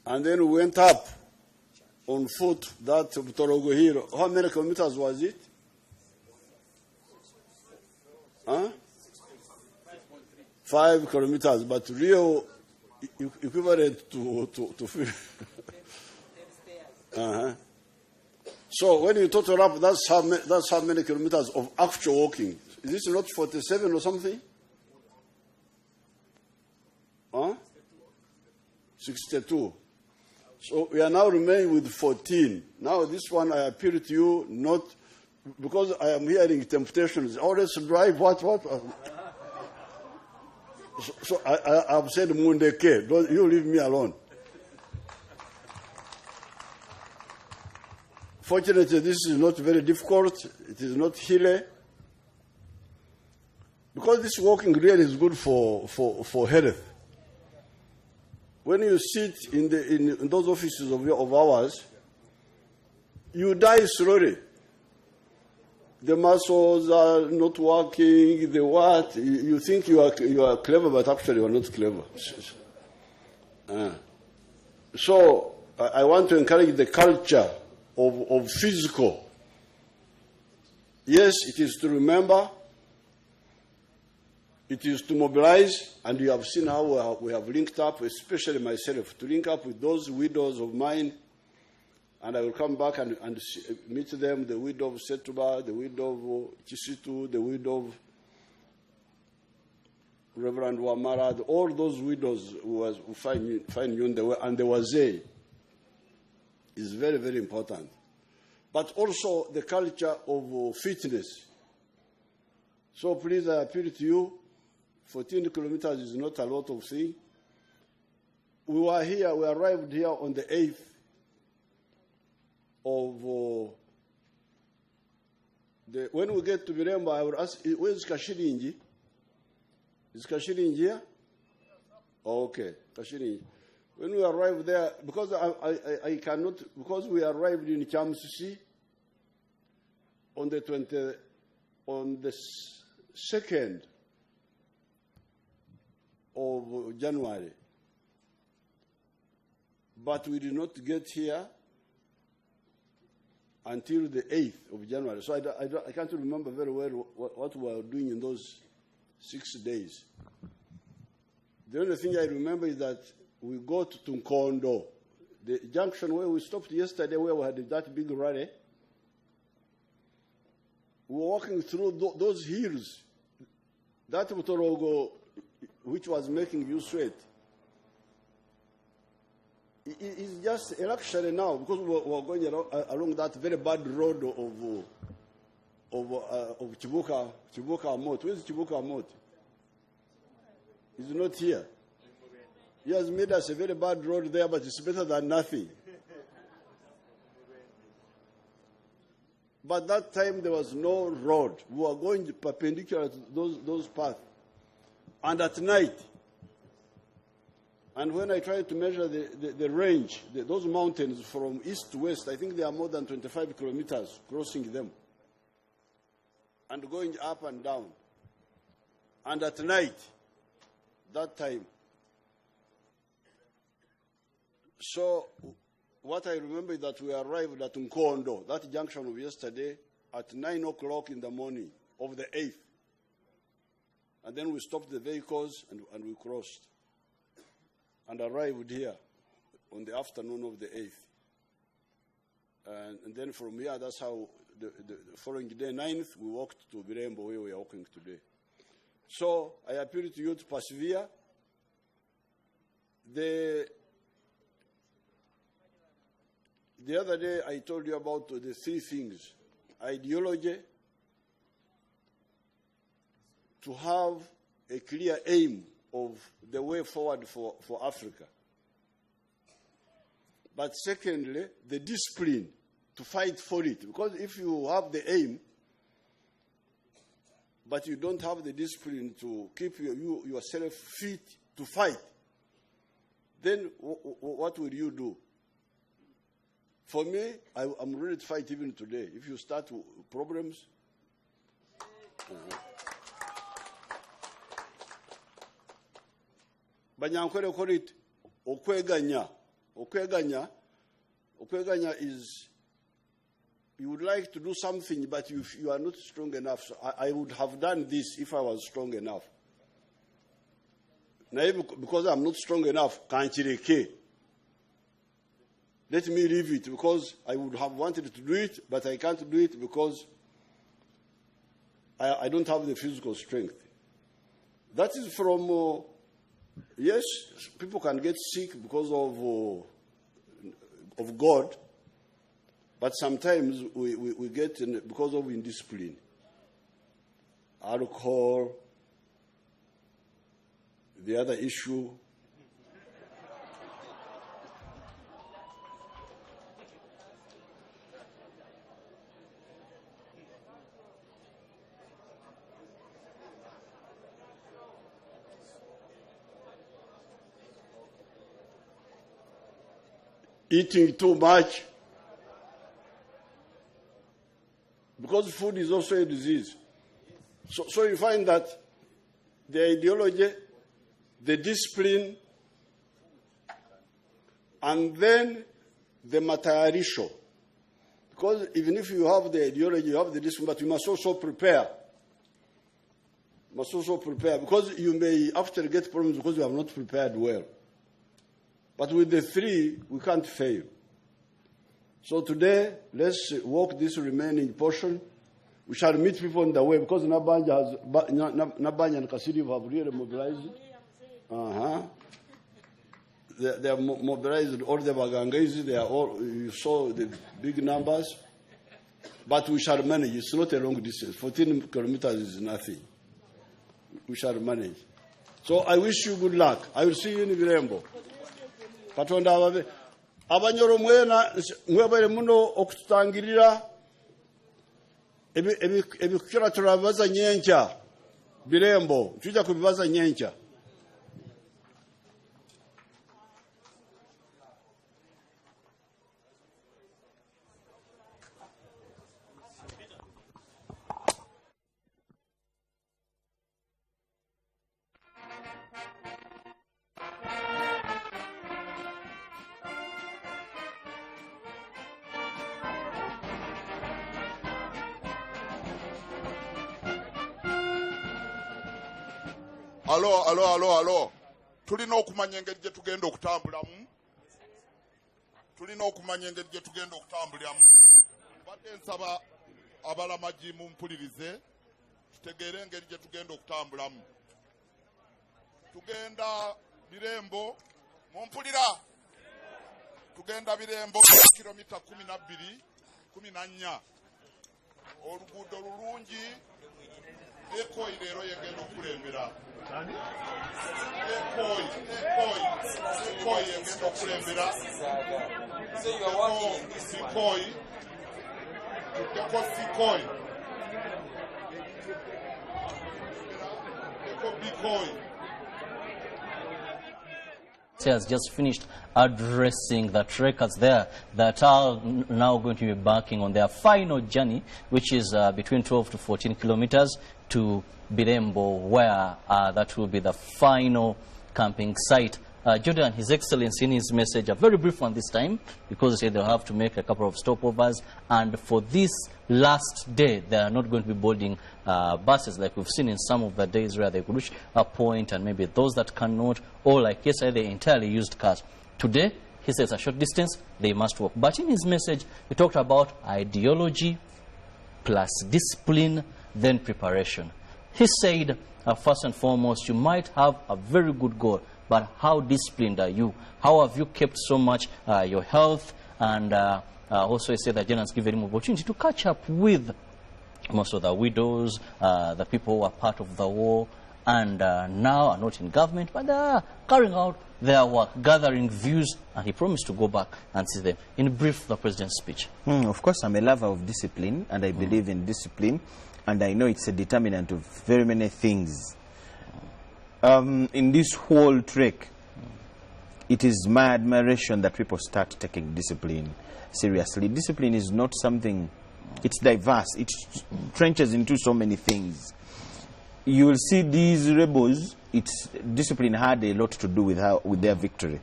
And then we went up on foot, that Torogo Hill. How many kilometers was it? Huh? 5 kilometers, but real equivalent to uh-huh. So when you total up, that's how many kilometers of actual walking. Is this not 47 or something? Huh? 62. So we are now remaining with 14. Now this one I appeal to you, not because I am hearing temptations. Always drive what? So I've said Mundeke. Don't you leave me alone. Fortunately, this is not very difficult. It is not hilly. Because this walking really is good for health. When you sit in those offices of ours, you die slowly. The muscles are not working, the what? You think you are clever, but actually you are not clever. So I want to encourage the culture of physical. Yes, it is to remember, it is to mobilize, and you have seen how we have linked up, especially myself, to link up with those widows of mine. And I will come back and meet them, the widow of Setuba, the widow of Chisitu, the widow of Reverend Wamara, all those widows who find you in the way, and the Wazee is very, very important. But also the culture of fitness. So please, I appeal to you, 14 kilometers is not a lot of things. We arrived here on the 8th of when we get to Viremba, I will ask, where's Kashirinji? Is Kashirinji here? Oh, okay, Kashirinji. When we arrived there, because I cannot, because we arrived in Chamsusi on the 2nd of January, but we did not get here until the 8th of January. So I can't remember very well what we were doing in those 6 days. The only thing I remember is that we got to Nkondo, the junction where we stopped yesterday, where we had that big rally. We were walking through those hills, that Mutorogo, which was making you sweat. It's just a luxury now because we're going along that very bad road of Chibuka Mot. Where's Chibuka Mot? It's not here. He has made us a very bad road there, but it's better than nothing. But that time there was no road. We were going perpendicular to those paths. And at night, and when I tried to measure the range, those mountains from east to west, I think they are more than 25 kilometers crossing them. And going up and down. And at night, that time. So what I remember is that we arrived at Nkondo, that junction of yesterday, at 9 o'clock in the morning of the 8th. And then we stopped the vehicles and we crossed. And arrived here on the afternoon of the 8th. And then from here, that's how the following day, 9th, we walked to Virembo, where we are walking today. So I appeal to you to persevere. The other day, I told you about the 3 things. Ideology, to have a clear aim of the way forward for Africa. But secondly, the discipline to fight for it. Because if you have the aim, but you don't have the discipline to keep yourself fit to fight, then what will you do? For me, I'm ready to fight even today. If you start problems, Banyankore korit okweganya Okweganya is you would like to do something, but you are not strong enough. So I would have done this if I was strong enough. Now, because I'm not strong enough, kanchireke. Let me leave it because I would have wanted to do it, but I can't do it because I don't have the physical strength. That is from, yes, people can get sick because of God, but sometimes we get because of indiscipline. Alcohol, the other issue. Eating too much, because food is also a disease. So you find that the ideology, the discipline, and then the matayarisho. Because even if you have the ideology, you have the discipline, but you must also prepare. You must also prepare, because you may after get problems because you have not prepared well. But with the three, we can't fail. So today, let's walk this remaining portion. We shall meet people on the way, because Nabanya and Kasiri have really mobilized. They are mobilized all the Bagangais. They are all, you saw the big numbers. But we shall manage. It's not a long distance. 14 kilometers is nothing. We shall manage. So I wish you good luck. I will see you in Virembo. Katonda ababe abanyoro mwena mwebale muno okutangirira ebikira turabaza nyencha Birembo tujja kubibaza nyencha. Alo. Tulina okumanya engeri gye tugenda okutambulamu. Badde nsaba abalamaji mumpulirize tutegeere engeri gye tugenda okutambulamu. Tugenda Birembo, mumpulira. Tugenda Birembo kilomita 12-14. Oluguudo lulungi. Ekoi leero yegenda okulembera. Ekoi yegenda okulembera. So you are working in this Sikoi. Sikoi. Bikoi. Has just finished addressing the trekkers there that are now going to be embarking on their final journey, which is between 12 to 14 kilometers to Birembo, where that will be the final camping site. Jordan, His Excellency, in his message, a very brief one this time, because he said they'll have to make a couple of stopovers, and for this last day, they are not going to be boarding buses like we've seen in some of the days where they could reach a point, and maybe those that cannot, or like yesterday, they entirely used cars. Today, he says a short distance, they must walk. But in his message, he talked about ideology plus discipline, then preparation. He said, first and foremost, you might have a very good goal, but how disciplined are you? How have you kept so much your health? And also he said that Jen has given him opportunity to catch up with most of the widows, the people who are part of the war, and now are not in government, but they are carrying out their work, gathering views, and he promised to go back and see them. In brief, the president's speech. Of course, I'm a lover of discipline, and I believe in discipline, and I know it's a determinant of very many things. In this whole trek, it is my admiration that people start taking discipline seriously. Discipline is not something, it's diverse, it trenches into so many things. You will see these rebels, discipline had a lot to do with their victory.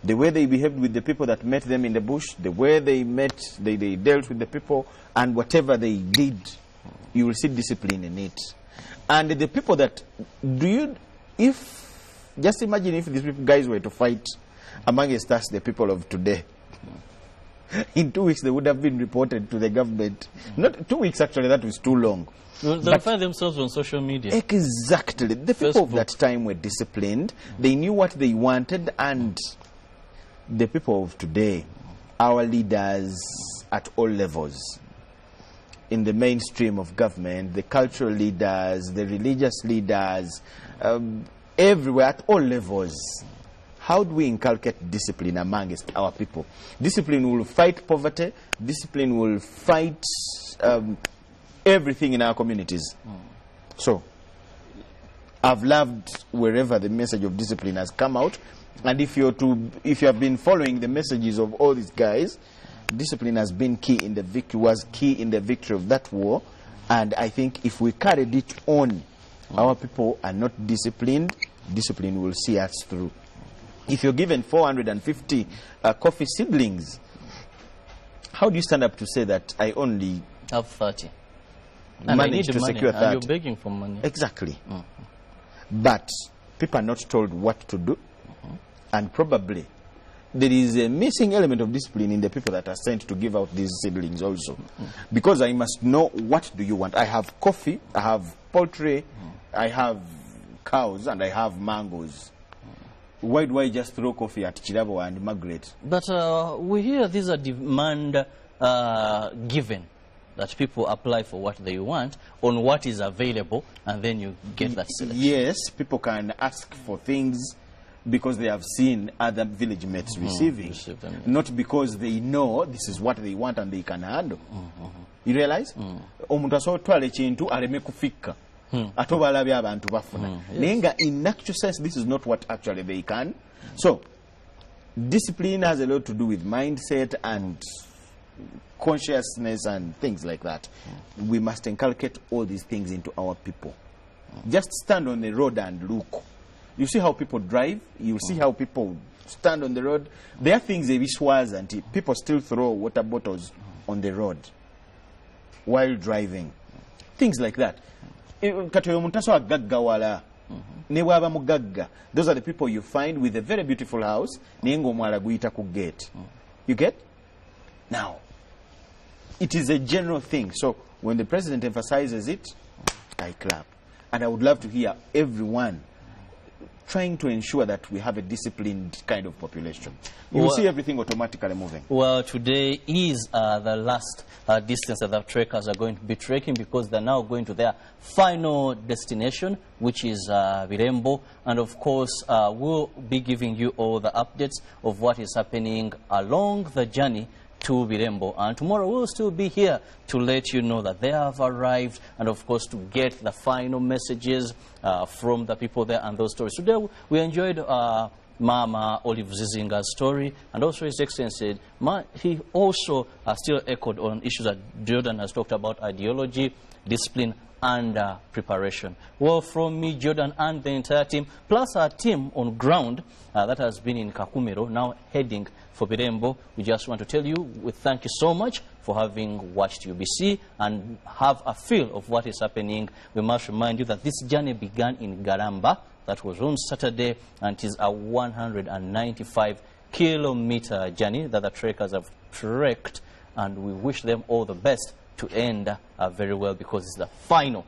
the way they behaved with the people that met them in the bush, the way they dealt with the people, and whatever they did, you will see discipline in it. And the people that just imagine if these guys were to fight amongst us, the people of today. In 2 weeks, they would have been reported to the government. Not 2 weeks, actually, that was too long. They'll find themselves on social media. Exactly. The people of that time were disciplined. They knew what they wanted. And the people of today, our leaders at all levels, in the mainstream of government, the cultural leaders, the religious leaders, everywhere at all levels, how do we inculcate discipline amongst our people? Discipline will fight poverty. Discipline will fight everything in our communities. So, I've loved wherever the message of discipline has come out. And if you have been following the messages of all these guys, discipline has been key in the victory, was key in the victory of that war. And I think if we carried it on, our people are not disciplined, discipline will see us through. If you're given 450 coffee seedlings, how do you stand up to say that I only have 30? And I need to money, secure 30? and you're begging for money. Exactly. But people are not told what to do. And probably there is a missing element of discipline in the people that are sent to give out these seedlings also. Because I must know, what do you want? I have coffee, I have poultry, I have cows, and I have mangoes. Why do I just throw coffee at Chirabo and Margaret? But we hear these are demand given, that people apply for what they want on what is available, and then you get that selection. Yes, people can ask for things because they have seen other village mates receiving, not because they know this is what they want and they can handle. You realize? Omuntu asotwala ekintu aleme kufikka. Atobalabya abantu bafuna. Nenga in actual sense, this is not what actually they can. So, discipline has a lot to do with mindset and consciousness and things like that. We must inculcate all these things into our people. Just stand on the road and look. You see how people drive. You see how people stand on the road. There are things they wish wasn't. People still throw water bottles on the road while driving. Things like that. Those are the people you find with a very beautiful house. You get? Now, it is a general thing. So when the president emphasizes it, I clap. And I would love to hear everyone trying to ensure that we have a disciplined kind of population. You will see everything automatically moving. Well, today is the last distance that the trekkers are going to be trekking, because they're now going to their final destination, which is Birembo. And of course, we'll be giving you all the updates of what is happening along the journey to Birembo. And tomorrow we'll still be here to let you know that they have arrived, and of course to get the final messages from the people there and those stories. Today we enjoyed Mama Olive Zizinga's story, and also His Excellency, he also still echoed on issues that Jordan has talked about: ideology, discipline, and preparation. Well, from me, Jordan, and the entire team, plus our team on ground that has been in Kakumiro, now heading for Birembo, we just want to tell you, we thank you so much for having watched UBC and have a feel of what is happening. We must remind you that this journey began in Garamba. That was on Saturday, and it is a 195-kilometer journey that the trekkers have trekked, and we wish them all the best to end very well, because it's the final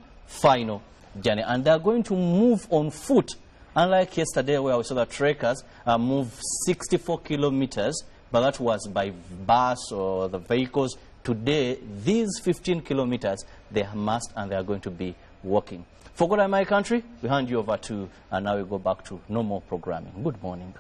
journey. And they're going to move on foot, unlike yesterday where we saw the trekkers move 64 kilometers, but that was by bus or the vehicles. Today, these 15 kilometers, they must, and they are going to be walking. For God and my country, we hand you over to, and now we go back to normal programming. Good morning.